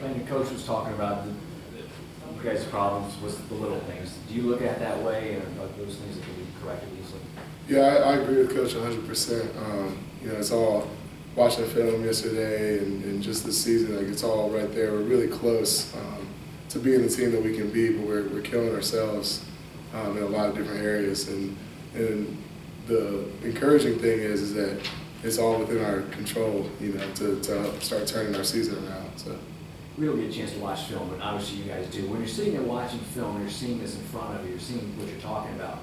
When your coach was talking about you guys' problems with the little things, do you look at it that way, and are those things that can be corrected easily? Yeah, I agree with Coach 100%. It's all watching film yesterday and just this season, like it's all right there. We're really close to being the team that we can be, but we're killing ourselves in a lot of different areas. And the encouraging thing is that it's all within our control, to start turning our season around. So. We don't get a chance to watch film, but obviously you guys do. When you're sitting there watching film, and you're seeing this in front of you, you're seeing what you're talking about.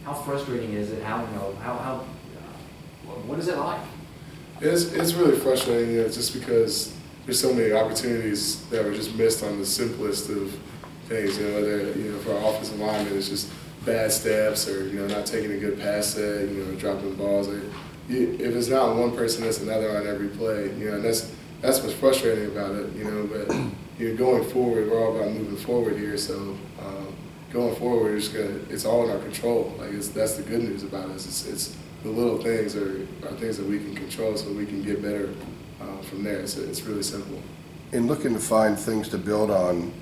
How frustrating is it? What is it like? It's really frustrating, just because there's so many opportunities that were just missed on the simplest of things. For our offensive linemen, it's just bad steps or not taking a good pass set, dropping balls. If it's not one person, it's another on every play. And that's what's frustrating about it. But going forward, we're all about moving forward here. So going forward, it's all in our control. That's the good news about us. It's the little things are things that we can control, so we can get better from there. It's really simple. In looking to find things to build on,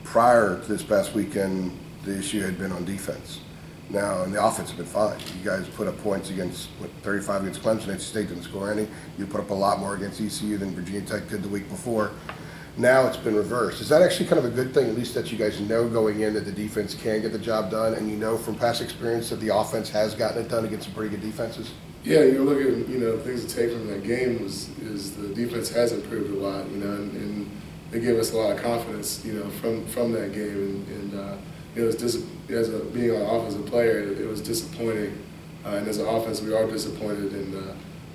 prior to this past weekend, the issue had been on defense. Now, and the offense has been fine. You guys put up points against 35 against Clemson. NC State didn't score any. You put up a lot more against ECU than Virginia Tech did the week before. Now it's been reversed. Is that actually kind of a good thing, at least that you guys know going in that the defense can get the job done, and from past experience that the offense has gotten it done against some pretty good defenses? Yeah, you look at things to take from that game is the defense has improved a lot, and they gave us a lot of confidence, from that game, and it was being an offensive player, it was disappointing, and as an offense, we are disappointed, and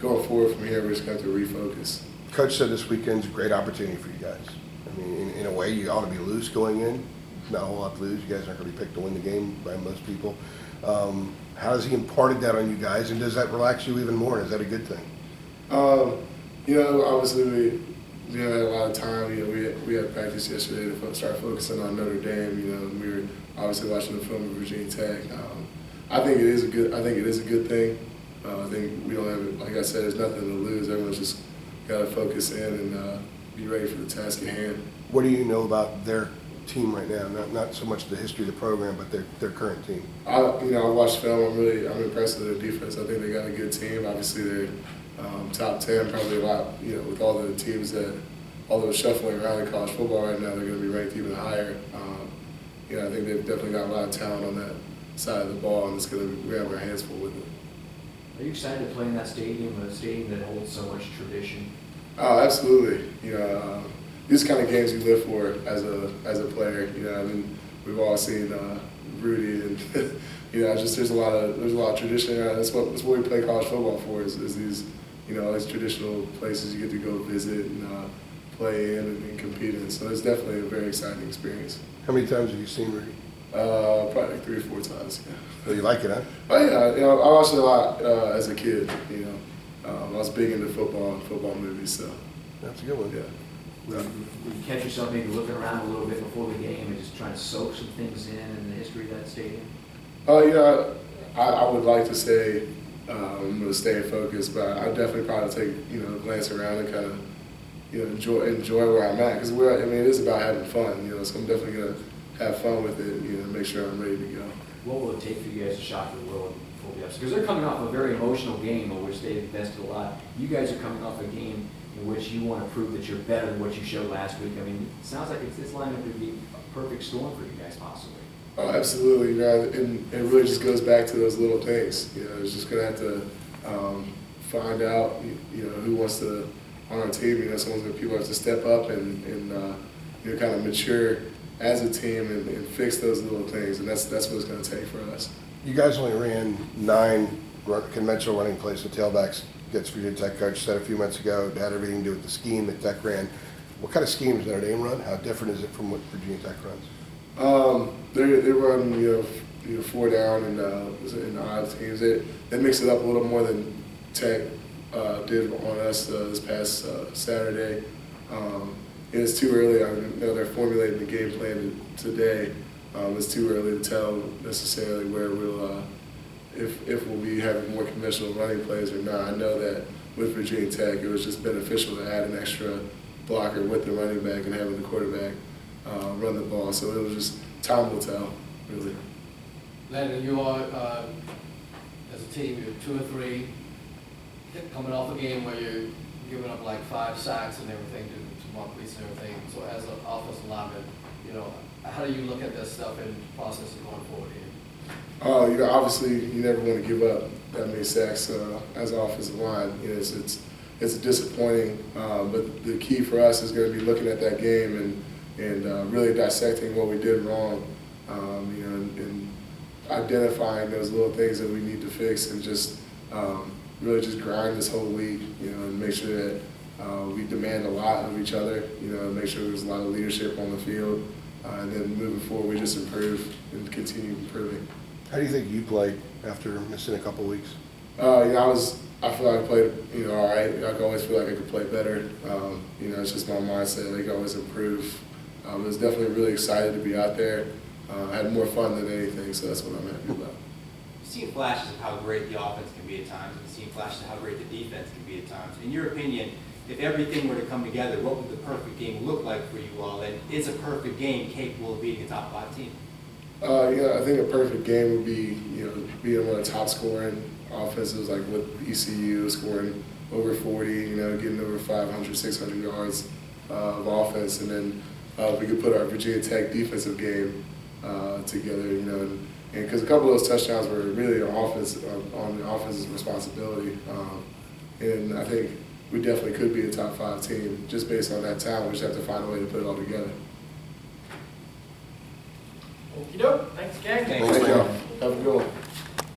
going forward from here, we're just going to have to refocus. Coach said this weekend's a great opportunity for you guys. I mean, in a way, you ought to be loose going in. Not a whole lot to lose. You guys aren't going to be picked to win the game by most people. How has he imparted that on you guys, and does that relax you even more? Is that a good thing? Obviously we had a lot of time. We had practice yesterday to start focusing on Notre Dame. And we were obviously watching the film of Virginia Tech. I think it is a good thing. I think we don't have, like I said, there's nothing to lose. Everyone's just got to focus in and be ready for the task at hand. What do you know about their team right now? Not so much the history of the program, but their current team. I watched film. I'm impressed with their defense. I think they got a good team. Obviously, they're top 10, probably a lot. With all the teams although shuffling around in college football right now, they're going to be ranked even higher. I think they've definitely got a lot of talent on that side of the ball, and we have our hands full with it. Are you excited to play in that stadium, a stadium that holds so much tradition? Oh, absolutely. These kind of games you live for as a player. We've all seen Rudy, and there's a lot of tradition. That's what we play college football for. Is these these traditional places you get to go visit and play in and compete in. So it's definitely a very exciting experience. How many times have you seen Rudy? Probably like 3 or 4 times. Yeah. Oh, you like it, huh? Oh yeah, I watched it a lot as a kid. I was big into football movies. So that's a good one. Yeah. Would you catch yourself maybe looking around a little bit before the game and just trying to soak some things in the history of that stadium? I would like to say I'm going to stay focused, but I definitely probably take a glance around and kind of enjoy where I'm at, because it is about having fun. So I'm definitely going to have fun with it. Make sure I'm ready to go. What will it take for you guys to shock the world before the upset? Because they're coming off a very emotional game in which they've invested a lot. You guys are coming off a game in which you want to prove that you're better than what you showed last week. I mean, it sounds like it's lining up to be a perfect storm for you guys, possibly. Oh, absolutely. And it really just goes back to those little things. It's just going to have to find out, who wants to on our team. People have to step up and kind of mature as a team and fix those little things, and that's what it's going to take for us. You guys only ran 9 conventional running plays with tailbacks against Virginia Tech. Coach said a few months ago it had everything to do with the scheme that Tech ran. What kind of scheme does Notre Dame run? How different is it from what Virginia Tech runs? They run 4 down and odd teams. They mix it up a little more than Tech did on us this past Saturday. It's too early. I know they're formulating the game plan today. It's too early to tell necessarily where we'll, if we'll be having more conventional running plays or not. I know that with Virginia Tech, it was just beneficial to add an extra blocker with the running back and having the quarterback run the ball. So it was just time will tell, really. Landon, you are, as a team, you're 2-3, coming off a game where you're giving up like 5 sacks and everything to Marquise and everything. So as an offensive lineman, you know, how do you look at this stuff and process it going forward here? You know, obviously you never want to give up that many sacks as an offensive line. You know, it's disappointing, but the key for us is going to be looking at that game and really dissecting what we did wrong. You know, and identifying those little things that we need to fix, and just really just grind this whole league. You know, and make sure that we demand a lot of each other. You know, and make sure there's a lot of leadership on the field, and then moving forward, we just improve and continue improving. How do you think you played after missing a couple weeks? You know, I feel like I played, you know, all right. I always feel like I could play better. You know, it's just my mindset. I can always improve. I was definitely really excited to be out there. I had more fun than anything, so that's what I'm happy about. You've seen flashes of how great the offense can be at times. You've seen flashes of how great the defense can be at times. In your opinion, if everything were to come together, what would the perfect game look like for you all? And is a perfect game capable of beating a top 5 team? Yeah, I think a perfect game would be, you know, being one of the top scoring offenses, like with ECU, scoring over 40, you know, getting over 500, 600 yards of offense, and then if we could put our Virginia Tech defensive game together, you know, and because a couple of those touchdowns were really on the offense's responsibility, and I think we definitely could be a top 5 team just based on that talent. We just have to find a way to put it all together. Okey-doke. Thanks, gang. Thanks.